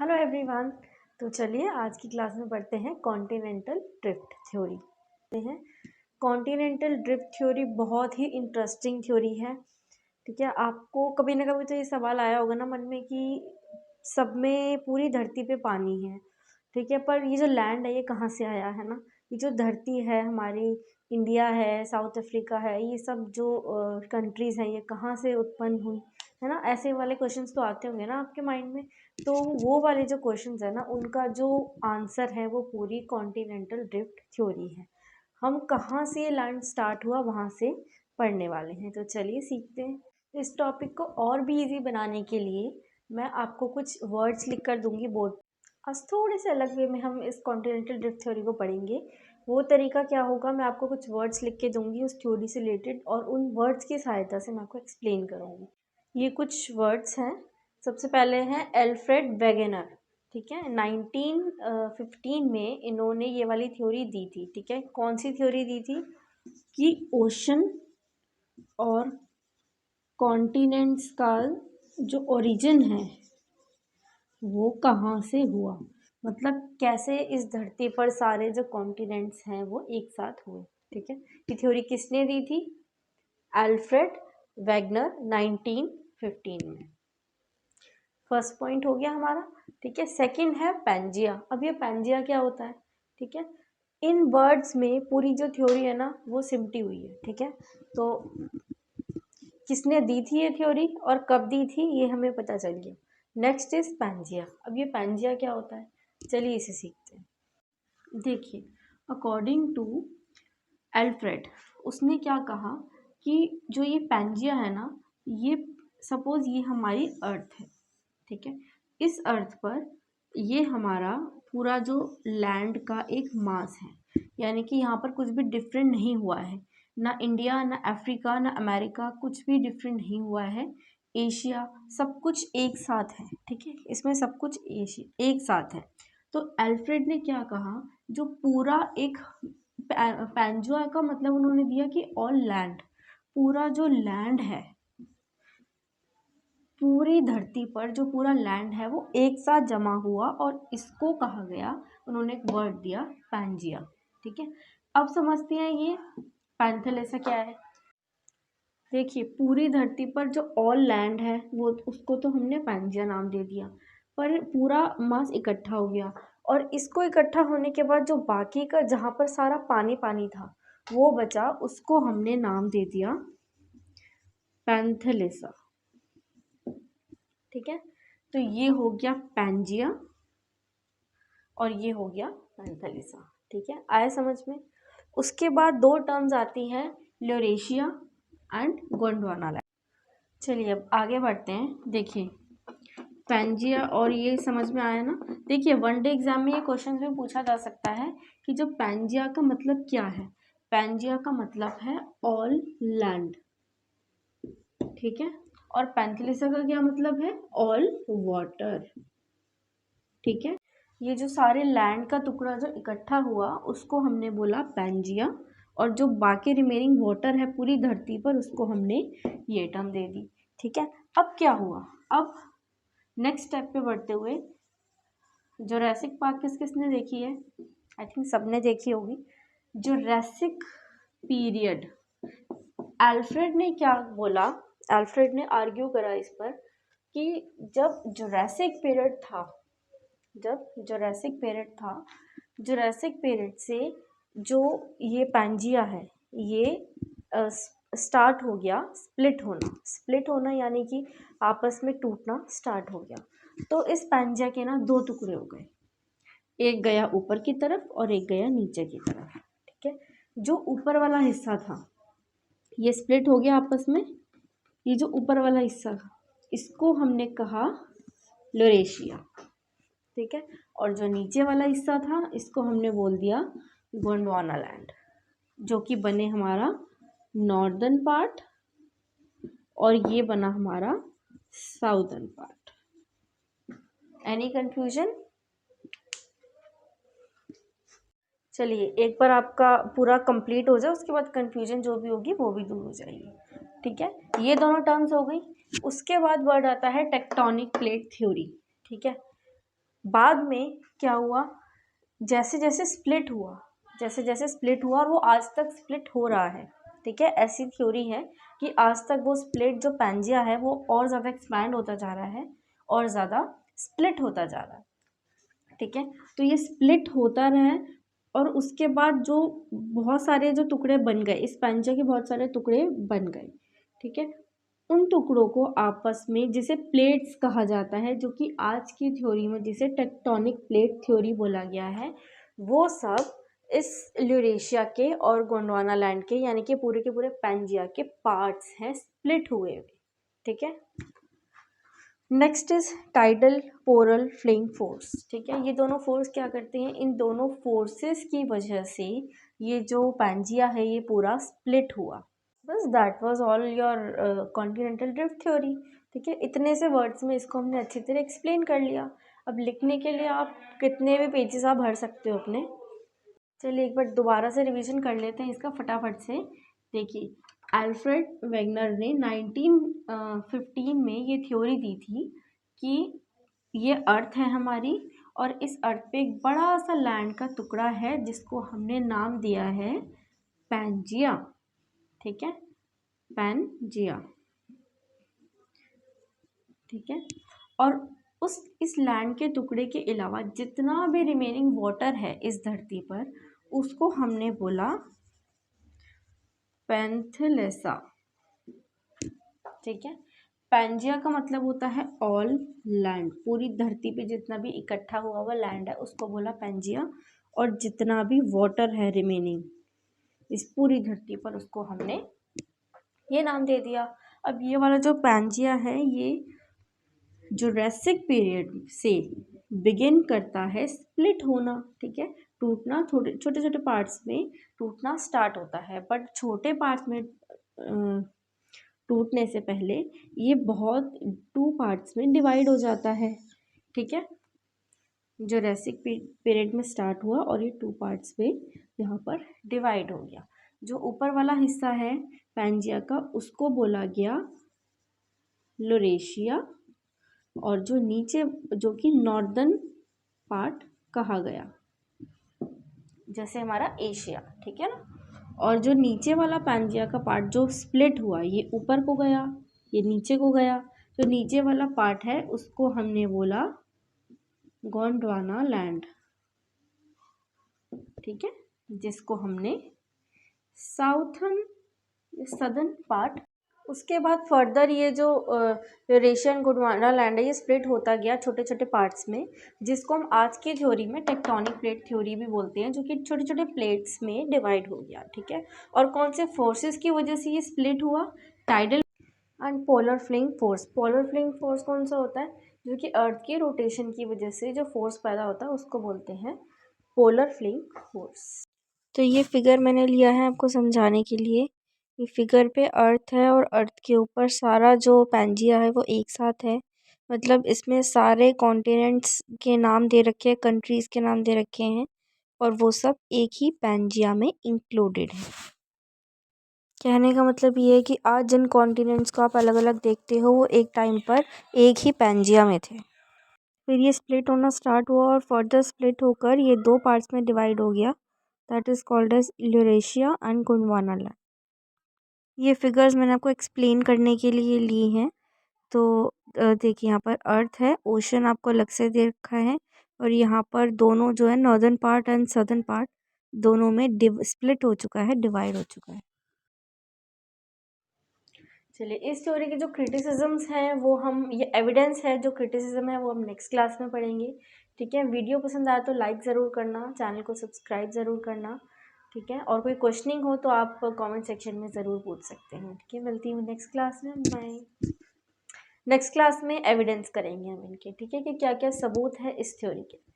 Hello everyone. तो चलिए आज की क्लास में पढ़ते हैं continental drift theory. Continental drift theory बहुत ही इंटरेस्टिंग थ्योरी है। ठीक है, आपको कभी ना कभी तो ये सवाल आया होगा ना मन में कि सब में पूरी धरती पे पानी है, ठीक है, पर ये जो लैंड है ये कहाँ से आया है ना। ये जो धरती है हमारी, इंडिया है, साउथ अफ्रीका है, ये सब जो कंट्रीज़ हैं ये कहाँ से उत्पन्न हुई है ना। ऐसे वाले क्वेश्चंस तो आते होंगे ना आपके माइंड में। तो वो वाले जो क्वेश्चंस है ना उनका जो आंसर है वो पूरी कॉन्टिनेंटल ड्रिफ्ट थ्योरी है। हम कहाँ से लैंड स्टार्ट हुआ वहाँ से पढ़ने वाले हैं। तो चलिए सीखते हैं। इस टॉपिक को और भी इजी बनाने के लिए मैं आपको कुछ वर्ड्स लिख कर दूंगी बोर्ड। आज थोड़े से अलग वे में हम इस कॉन्टिनेंटल ड्रिफ्ट थ्योरी को पढ़ेंगे। वो तरीका क्या होगा, मैं आपको कुछ वर्ड्स लिख के दूंगी उस थ्योरी से रिलेटेड, और उन वर्ड्स की सहायता से मैं आपको एक्सप्लेन करूँगी। ये कुछ वर्ड्स हैं। सबसे पहले हैं एल्फ्रेड वेगेनर। ठीक है, 1915 में इन्होंने ये वाली थ्योरी दी थी। ठीक है, कौन सी थ्योरी दी थी कि ओशन और कॉन्टिनेंट्स का जो ओरिजिन है वो कहाँ से हुआ, मतलब कैसे इस धरती पर सारे जो कॉन्टिनेंट्स हैं वो एक साथ हुए। ठीक है, ये थ्योरी किसने दी थी? एल्फ्रेड वेगनर 1915 में। फर्स्ट पॉइंट हो गया हमारा। ठीक है, सेकंड है पैंजिया। अब ये पैंजिया क्या होता है? ठीक है, इन वर्ड्स में पूरी जो थ्योरी है ना वो सिमटी हुई है। ठीक है, तो किसने दी थी ये थ्योरी और कब दी थी ये हमें पता चल गया। Next is Pangaea. अब ये पैंजिया क्या होता है, चलिए इसे सीखते हैं। देखिए, अकॉर्डिंग टू एल्फ्रेड, उसने क्या कहा कि जो ये पैंजिया है ना, ये सपोज ये हमारी अर्थ है। ठीक है, इस अर्थ पर ये हमारा पूरा जो लैंड का एक मास है, यानी कि यहाँ पर कुछ भी डिफरेंट नहीं हुआ है। ना इंडिया, ना अफ्रीका, ना अमेरिका, कुछ भी डिफरेंट नहीं हुआ है। एशिया, सब कुछ एक साथ है। ठीक है, इसमें सब कुछ एशिया एक साथ है। तो एल्फ्रेड ने क्या कहा, जो पूरा एक पैंजुआ का मतलब उन्होंने दिया कि ऑल लैंड, पूरा जो लैंड है, पूरी धरती पर जो पूरा लैंड है वो एक साथ जमा हुआ और इसको कहा गया, उन्होंने एक वर्ड दिया पैंजिया। ठीक है, अब समझते हैं ये पैंथेलेसा क्या है। देखिए, पूरी धरती पर जो ऑल लैंड है वो उसको तो हमने पैंजिया नाम दे दिया, पर पूरा मास इकट्ठा हो गया और इसको इकट्ठा होने के बाद जो बाकी का जहाँ पर सारा पानी पानी था वो बचा, उसको हमने नाम दे दिया पैंथेलेसा। ठीक है, तो ये हो गया पैंजिया और ये हो गया पैंथेलेसा। ठीक है, आया समझ में। उसके बाद दो टर्म्स आती हैं, ल्यूरेशिया एंड गोंडवाना लैंड। चलिए अब आगे बढ़ते हैं। देखिए, पैंजिया और ये समझ में आया ना। देखिए, वन डे एग्जाम में ये क्वेश्चन भी पूछा जा सकता है कि जो पैंजिया का मतलब क्या है। पैंजिया का मतलब है ऑल लैंड। ठीक है, और पैंथेलेसा का क्या मतलब है? All water. ठीक है, ये जो सारे लैंड का टुकड़ा जो इकट्ठा हुआ उसको हमने बोला पैंजिया, और जो बाकी रिमेनिंग वाटर है पूरी धरती पर उसको हमने ये टर्म दे दी। ठीक है, अब क्या हुआ, अब नेक्स्ट स्टेप पे बढ़ते हुए, जुरासिक पार्क किस किसने देखी है? आई थिंक सबने देखी होगी। जुरासिक पीरियड, एल्फ्रेड ने क्या बोला, एल्फ्रेड ने आर्ग्यू करा इस पर कि जब जुरासिक पीरियड था, जुरासिक पीरियड से जो ये पैंजिया है ये स्टार्ट हो गया स्प्लिट होना यानी कि आपस में टूटना स्टार्ट हो गया। तो इस पैंजिया के ना दो टुकड़े हो गए, एक गया ऊपर की तरफ और एक गया नीचे की तरफ। ठीक है, जो ऊपर वाला हिस्सा था ये स्प्लिट हो गया आपस में। ये जो ऊपर वाला हिस्सा था इसको हमने कहा ल्यूरेशिया। ठीक है, और जो नीचे वाला हिस्सा था इसको हमने बोल दिया गोंडवाना लैंड, जो कि बने हमारा नॉर्दर्न पार्ट और ये बना हमारा साउदर्न पार्ट। Any confusion? चलिए एक बार आपका पूरा कंप्लीट हो जाए उसके बाद कंफ्यूजन जो भी होगी वो भी दूर हो जाएगी। ठीक है, ये दोनों टर्म्स हो गई। उसके बाद वर्ड आता है टेक्टोनिक प्लेट थ्योरी। ठीक है, बाद में क्या हुआ, जैसे जैसे स्प्लिट हुआ और वो आज तक स्प्लिट हो रहा है, ठीक है। ऐसी थ्योरी है कि आज तक वो स्प्लिट जो पैंजिया है वो और ज़्यादा एक्सपैंड होता जा रहा है और ज़्यादा स्प्लिट होता जा रहा है, ठीक है। तो ये स्प्लिट होता रहा है और उसके बाद जो बहुत सारे जो टुकड़े बन गए, इस पैंजिया के बहुत सारे टुकड़े बन गए, ठीक है। उन टुकड़ों को आपस में, जिसे प्लेट्स कहा जाता है, जो कि आज की थ्योरी में जिसे टेक्टोनिक प्लेट थ्योरी बोला गया है, वो सब इस यूरेशिया के और गोंडवाना लैंड के, यानी कि पूरे के पूरे पैंजिया के पार्ट्स हैं, स्प्लिट हुए हुए, ठीक है। नेक्स्ट इज टाइडल पोरल फ्लिंग फोर्स, ठीक है। ये दोनों फोर्स क्या करते हैं, इन दोनों फोर्सेस की वजह से ये जो पैंजिया है ये पूरा स्प्लिट हुआ। बस that was all your continental drift theory, ठीक है। इतने से वर्ड्स में इसको हमने अच्छी तरह एक्सप्लेन कर लिया। अब लिखने के लिए आप कितने भी पेजेस आप भर सकते हो अपने। चलिए एक बार दोबारा से रिवीजन कर लेते हैं इसका फटाफट से। देखिए, अल्फ्रेड वेगनर ने 1915 में ये थ्योरी दी थी कि ये अर्थ है हमारी और इस अर्थ पे एक बड़ा सा लैंड का टुकड़ा है जिसको हमने नाम दिया है पैंजिया, ठीक है, पैंजिया, ठीक है। और उस इस लैंड के टुकड़े के अलावा जितना भी रिमेनिंग वाटर है इस धरती पर, उसको हमने बोला पैंथेलेसा, ठीक है। पैंजिया का मतलब होता है ऑल लैंड, पूरी धरती पे जितना भी इकट्ठा हुआ हुआ लैंड है उसको बोला पैंजिया, और जितना भी वाटर है रिमेनिंग इस पूरी धरती पर उसको हमने ये नाम दे दिया। अब ये वाला जो पैंजिया है ये जुरासिक पीरियड से बिगिन करता है स्प्लिट होना, ठीक है। टूटना, छोटे छोटे पार्ट्स में टूटना स्टार्ट होता है, बट छोटे पार्ट्स में टूटने से पहले ये बहुत 2 पार्ट्स में डिवाइड हो जाता है, ठीक है। जुरासिक पीरियड में स्टार्ट हुआ और ये 2 पार्ट्स में यहाँ पर डिवाइड हो गया। जो ऊपर वाला हिस्सा है पैंजिया का उसको बोला गया यूरेशिया, और जो नीचे, जो कि नॉर्दर्न पार्ट कहा गया, जैसे हमारा एशिया, ठीक है ना। और जो नीचे वाला पैंजिया का पार्ट जो स्प्लिट हुआ, ये ऊपर को गया, ये नीचे को गया, जो नीचे वाला पार्ट है उसको हमने बोला गोंडवाना लैंड, ठीक है, जिसको हमने सदर्न पार्ट। उसके बाद फर्दर ये जो यूरेशियन गोंडवाना लैंड है ये स्प्लिट होता गया छोटे छोटे पार्ट्स में, जिसको हम आज की थ्योरी में टेक्टोनिक प्लेट थ्योरी भी बोलते हैं, जो कि छोटे छोटे प्लेट्स में डिवाइड हो गया, ठीक है। और कौन से फोर्सेस की वजह से ये स्प्लिट हुआ, tidal and polar fling force. Polar fling force कौन सा होता है, जो कि अर्थ के रोटेशन की वजह से जो फोर्स पैदा होता है उसको बोलते हैं पोलर फ्लिंग फोर्स। तो ये फिगर मैंने लिया है आपको समझाने के लिए। ये फिगर पे अर्थ है और अर्थ के ऊपर सारा जो पैंजिया है वो एक साथ है, मतलब इसमें सारे कॉन्टिनेंट्स के नाम दे रखे हैं, कंट्रीज़ के नाम दे रखे हैं, और वो सब एक ही पैंजिया में इंक्लूडेड है। कहने का मतलब ये है कि आज जिन कॉन्टिनेंट्स को आप अलग अलग देखते हो वो एक टाइम पर एक ही पैंजिया में थे। फिर ये स्प्लिट होना स्टार्ट हुआ और फर्दर स्प्लिट होकर ये 2 पार्ट्स में डिवाइड हो गया, that is called as Eurasia and Gondwana land. ये फिगर्स मैंने आपको एक्सप्लेन करने के लिए ली हैं। तो देखिए यहाँ पर अर्थ है, ओशन आपको अलग से दे रखा है, और यहाँ पर दोनों जो है northern part and southern part दोनों में स्प्लिट हो चुका है, डिवाइड हो चुका है। चलिए, इस थ्योरी के जो क्रिटिसिजम्स हैं वो हम, ये एविडेंस है, जो क्रिटिसिज्म है वो हम नेक्स्ट क्लास में पढ़ेंगे, ठीक है। वीडियो पसंद आया तो लाइक ज़रूर करना, चैनल को सब्सक्राइब ज़रूर करना, ठीक है। और कोई क्वेश्चनिंग हो तो आप कमेंट सेक्शन में ज़रूर पूछ सकते हैं, ठीक है। मिलती हूँ नेक्स्ट क्लास में, बाय। नेक्स्ट क्लास में एविडेंस करेंगे हम इनके, ठीक है, कि क्या क्या सबूत है इस थ्योरी के।